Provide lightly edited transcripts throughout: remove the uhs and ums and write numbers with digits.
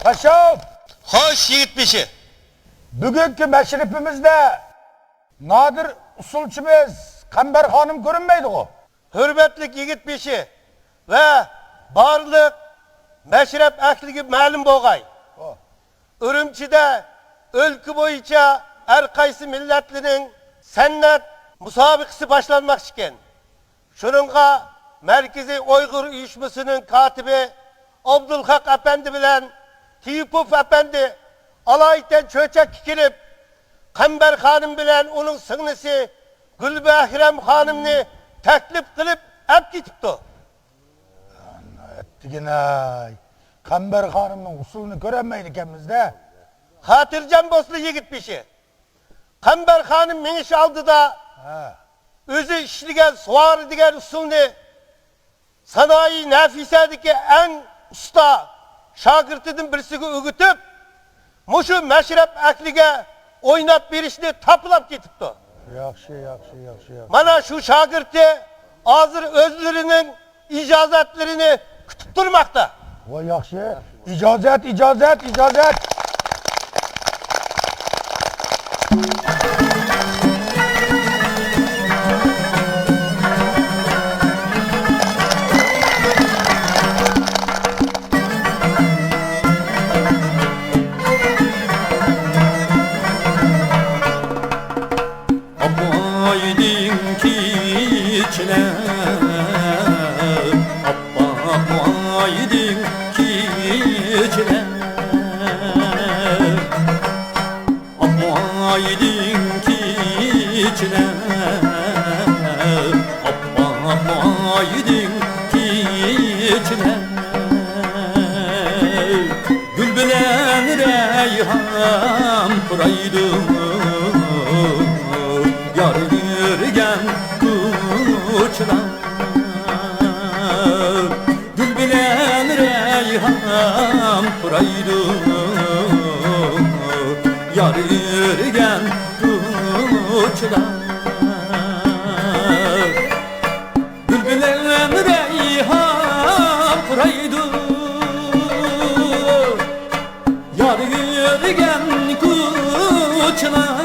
Paşam, Hoş yigitmişi. bugünkü meşrifimizde nadir usulçümüz Kamber Hanım görünmeydi o. Hürmetlik yigitmişi ve barlık meşrep ehligi ma'lum bo'lg'ay. Ürümçide ülkü boyunca her kaysı milletlerinin sanat musabıkası başlanmak iken. Şununla Merkezi Uygur Uyuşması'nın katibi Abdülhak Efendi bilen Tiyipuf Efendi alayten çöçek kirip Kamber Hanım bilen onun sınısı Gülbehrem Hanım'ını teklif kılıp hep gitipti. Ettiğine Kamber Hanım'ın usulünü göremeydik ikimiz Hatırcan Boslu yigitmişi. Kamber Hanım miniş aldı da özü işligen suarı diğer usulünü sanayi nefisedeki en usta şagirtidin birisi ögütüp muşu meşrep eklige oynat bir işini tapılap gitipti. Yaxşı. Mana şu şagirti hazır özlerinin icazatlerini kütüp durmakta. O yaxşı. İcazet. Gül bilen reyhan pıraydım yar yürgen kuşlar. Gül bilen reyhan pıraydım yar yürgen kuşlar. Gül bilen reyhan pıraydım yar yürgen kuşlar.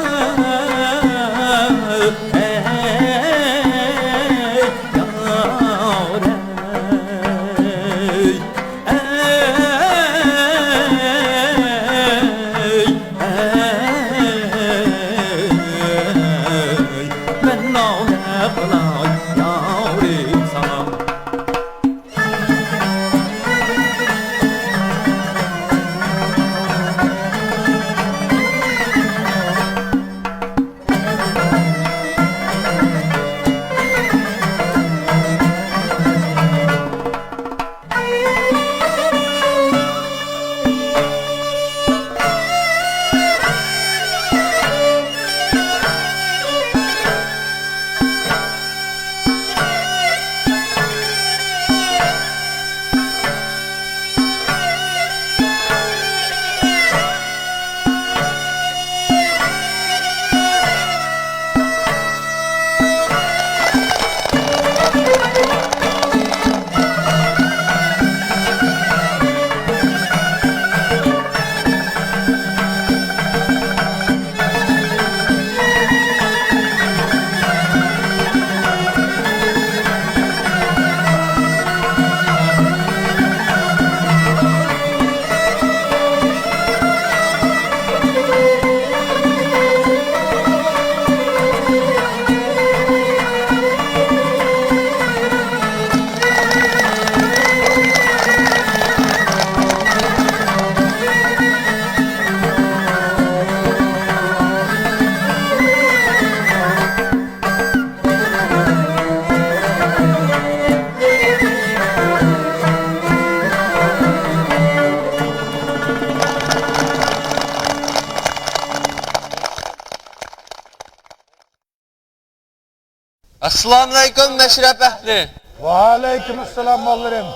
Assalamualaikum meşrep ehli. Ve aleykümselam mallarım.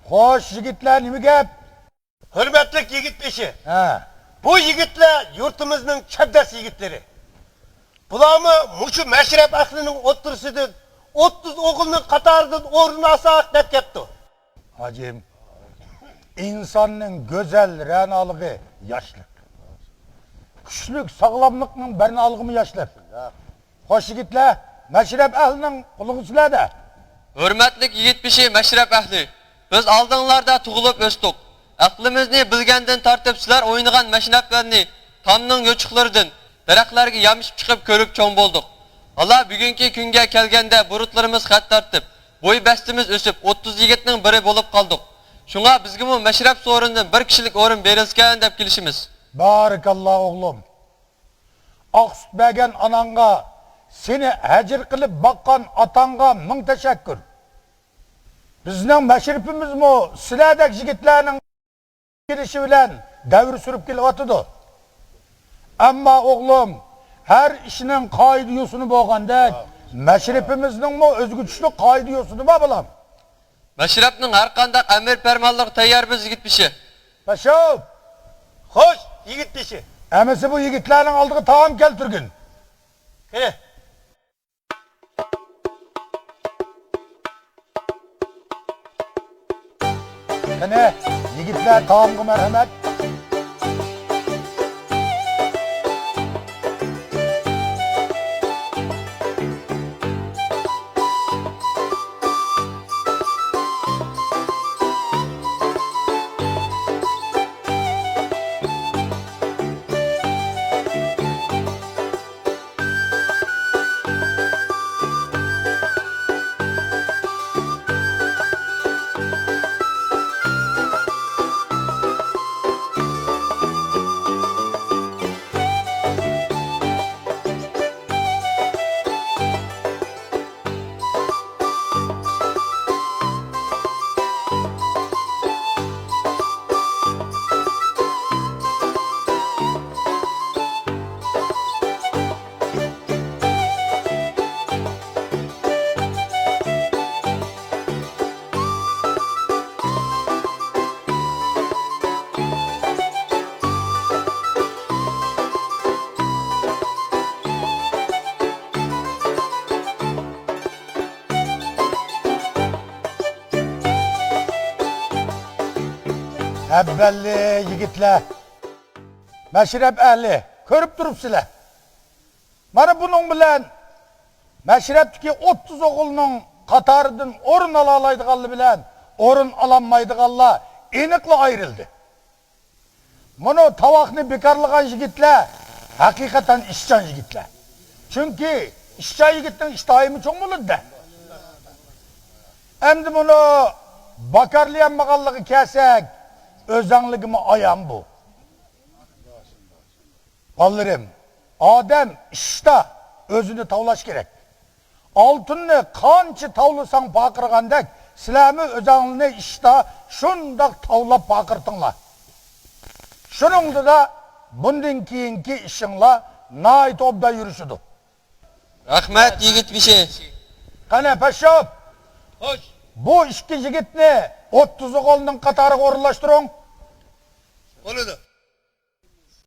Hoş yigitler, nimi gap? Hürmetlik yigitmişi. Bu Bu yigitler yurtumuzun kebdes yigitleri. Bulamı muşu meşrep ehlinin otursudur. 30 oğulunun katarından orunu asak dep kepti. Hacım, insanın güzel renalığı yaşlık. Güçlük, sağlamlıkның birini algımı yaşlık. Hoş yigitler, meşrep ehlinin kuluğu sizlerde. Hürmetlik yigit bişi meşrep ehli. Biz aldığınlarda tuğulup östük. Aklımızını bilgenden tartıp sizler oynayan meşreplerini tamның göçüklerden daraklarga yamışıp çıkıp körüp çoğun bulduk. Allah bugünkü günge kelgende burutlarımız kat tartıp, boy bestimiz ösüp 30 yigitning biri bolup kaldık. Şuna bizge bu meşrep sorundan bir kişilik orun berilsken dep kilişimiz. Barakallah oğlum. Aksut begen ananga, seni hecir kılıp bakkan atanga ming teşekkür. Bizning meşrepimiz mu sizlardek yigitlerning girişi bilen devir sürüp kelyapti. Amma oğlum, her işinin kaydı yosunu bolgandek, meşrepimizning mu özgüçlük kaydı yosunu ba balam. Meşrepning har qanday emir fermanlık tayyor biz yigit bişi. Paşam, Hoş yigit beşi. emisi bu yigitlerning aldığı taam keltirgin. Kene. Kene, yigitler taamga merhamet. Evvelli yigitler, meşrep ehli, körüp durupsiler. Mana bunun bilen meşrepteki 30 oğulunun katarıdın orun alalaydıqallı bilen orun alanmaydıqalla enikli ayrıldı. Bunu tavakını bekarlıgan yigitler, hakikaten işcan yigitler. Çünkü işcan yigitin iştahimi çok bulur da. Endi bunu bakarlayan makallığı kesek, özanlığımı ayan bu. Ballarım, Adem işte özünü tavlaş gerek. Altını kançı tavlasan bakırgandek, silahımı özanlığını işte şundak tavlap bakırtınlar. Şununda da bundan keyinki işinla nait obda yürüşüdü. Rahmet yigit bişi. Kane paşam, Hoş. bu iki yigitni 30 oğlunun katarı orunlaştırın. Onu da.